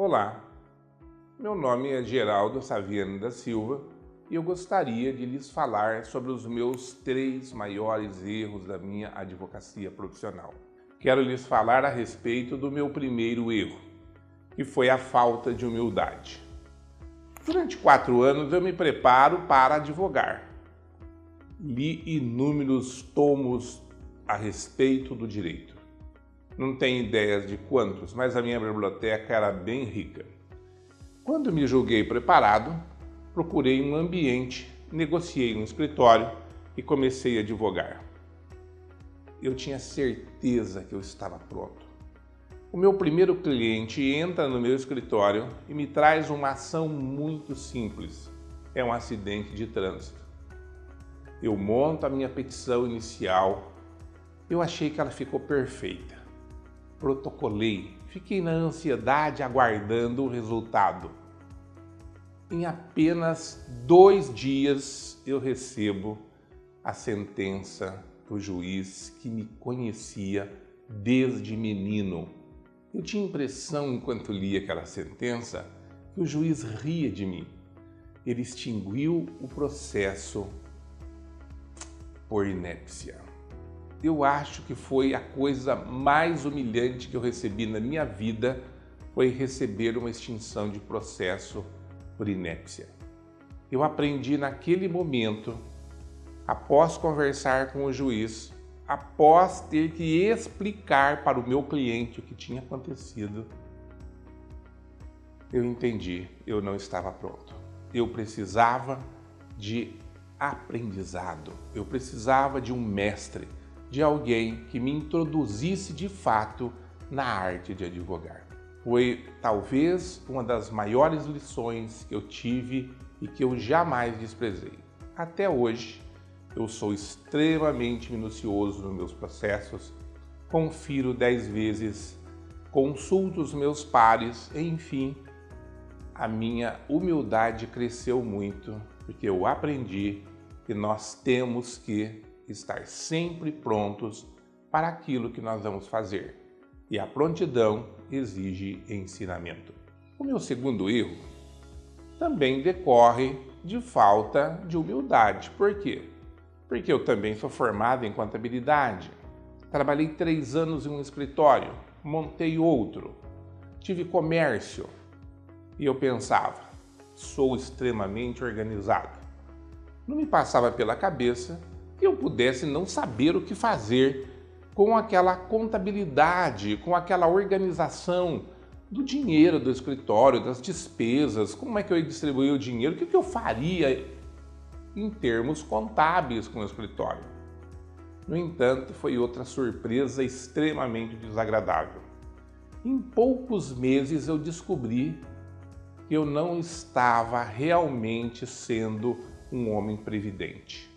Olá, meu nome é Geraldo Saviano da Silva e eu gostaria de lhes falar sobre os meus 3 maiores erros da minha advocacia profissional. Quero lhes falar a respeito do meu primeiro erro, que foi a falta de humildade. Durante 4 anos eu me preparo para advogar. Li inúmeros tomos a respeito do direito. Não tenho ideias de quantos, mas a minha biblioteca era bem rica. Quando me julguei preparado, procurei um ambiente, negociei um escritório e comecei a advogar. Eu tinha certeza que eu estava pronto. O meu primeiro cliente entra no meu escritório e me traz uma ação muito simples. É um acidente de trânsito. Eu monto a minha petição inicial. Eu achei que ela ficou perfeita. Protocolei, fiquei na ansiedade aguardando o resultado. Em apenas 2 dias eu recebo a sentença do juiz que me conhecia desde menino. Eu tinha a impressão, enquanto lia aquela sentença, que o juiz ria de mim. Ele extinguiu o processo por inépcia. Eu acho que foi a coisa mais humilhante que eu recebi na minha vida, foi receber uma extinção de processo por inépcia. Eu aprendi naquele momento, após conversar com o juiz, após ter que explicar para o meu cliente o que tinha acontecido, eu entendi, eu não estava pronto. Eu precisava de aprendizado, eu precisava de um mestre, de alguém que me introduzisse de fato na arte de advogar. Foi talvez uma das maiores lições que eu tive e que eu jamais desprezei. Até hoje, eu sou extremamente minucioso nos meus processos, confiro 10 vezes, consulto os meus pares, enfim, a minha humildade cresceu muito, porque eu aprendi que nós temos que estar sempre prontos para aquilo que nós vamos fazer. E a prontidão exige ensinamento. O meu segundo erro também decorre de falta de humildade. Por quê? Porque eu também sou formado em contabilidade. Trabalhei 3 anos em um escritório, montei outro, tive comércio e eu pensava, sou extremamente organizado. Não me passava pela cabeça que eu pudesse não saber o que fazer com aquela contabilidade, com aquela organização do dinheiro do escritório, das despesas, como é que eu ia distribuir o dinheiro, o que eu faria em termos contábeis com o escritório. No entanto, foi outra surpresa extremamente desagradável. Em poucos meses eu descobri que eu não estava realmente sendo um homem previdente.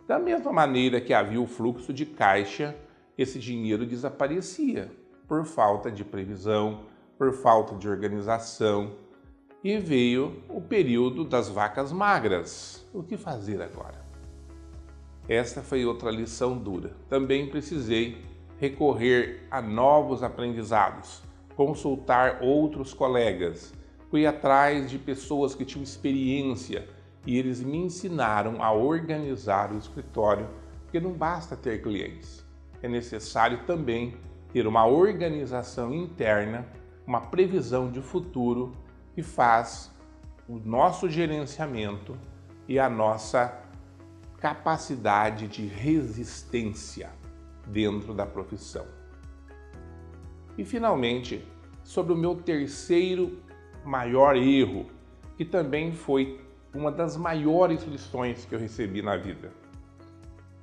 Da mesma maneira que havia o fluxo de caixa, esse dinheiro desaparecia por falta de previsão, por falta de organização. E veio o período das vacas magras. O que fazer agora? Esta foi outra lição dura. Também precisei recorrer a novos aprendizados, consultar outros colegas. Fui atrás de pessoas que tinham experiência e eles me ensinaram a organizar o escritório, porque não basta ter clientes. É necessário também ter uma organização interna, uma previsão de futuro que faz o nosso gerenciamento e a nossa capacidade de resistência dentro da profissão. E finalmente, sobre o meu terceiro maior erro, que também foi uma das maiores lições que eu recebi na vida.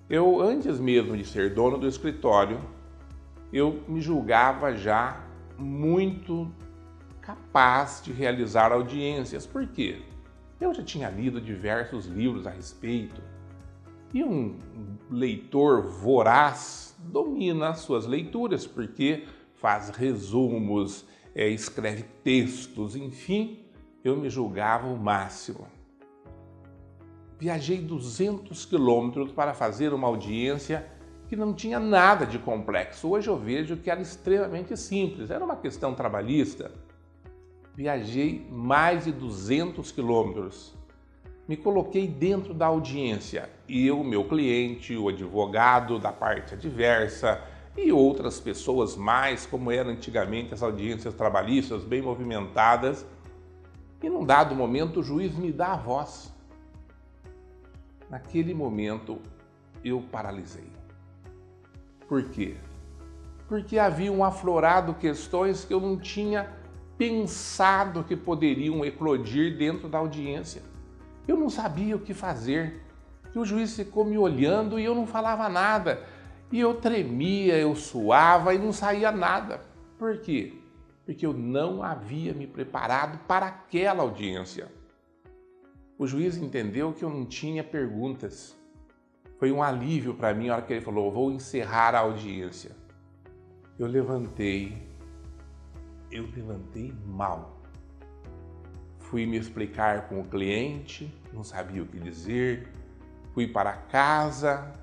Eu, antes mesmo de ser dono do escritório, eu me julgava já muito capaz de realizar audiências. Por quê? Eu já tinha lido diversos livros a respeito e um leitor voraz domina as suas leituras porque faz resumos, escreve textos, enfim, eu me julgava o máximo. Viajei 200 quilômetros para fazer uma audiência que não tinha nada de complexo. Hoje eu vejo que era extremamente simples, era uma questão trabalhista. Viajei mais de 200 quilômetros. Me coloquei dentro da audiência. Eu, meu cliente, o advogado da parte adversa e outras pessoas mais, como eram antigamente as audiências trabalhistas bem movimentadas. E num dado momento o juiz me dá a voz. Naquele momento eu paralisei. Por quê? Porque haviam aflorado questões que eu não tinha pensado que poderiam eclodir dentro da audiência. Eu não sabia o que fazer. E o juiz ficou me olhando e eu não falava nada. E eu tremia, eu suava e não saía nada. Por quê? Porque eu não havia me preparado para aquela audiência. O juiz entendeu que eu não tinha perguntas. Foi um alívio para mim a hora que ele falou: vou encerrar a audiência. Eu levantei mal. Fui me explicar com o cliente, não sabia o que dizer, fui para casa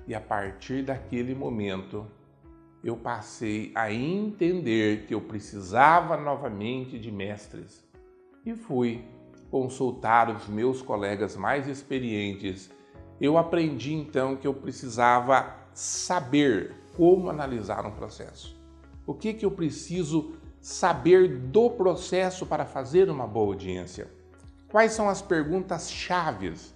e a partir daquele momento eu passei a entender que eu precisava novamente de mestres e fui consultar os meus colegas mais experientes. Eu aprendi então que eu precisava saber como analisar um processo. O que eu preciso saber do processo para fazer uma boa audiência? Quais são as perguntas chaves?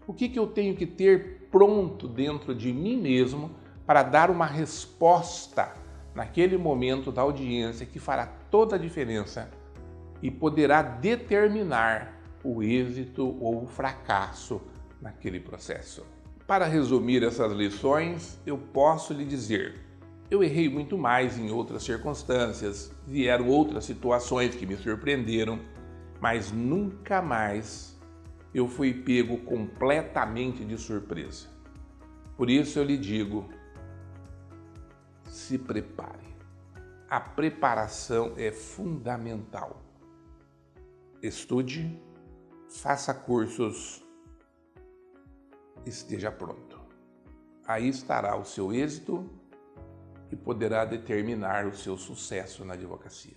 O que eu tenho que ter pronto dentro de mim mesmo para dar uma resposta naquele momento da audiência que fará toda a diferença e poderá determinar o êxito ou o fracasso naquele processo. Para resumir essas lições, eu posso lhe dizer: eu errei muito mais em outras circunstâncias, vieram outras situações que me surpreenderam, mas nunca mais eu fui pego completamente de surpresa. Por isso eu lhe digo, se prepare. A preparação é fundamental. Estude, faça cursos, esteja pronto. Aí estará o seu êxito e poderá determinar o seu sucesso na advocacia.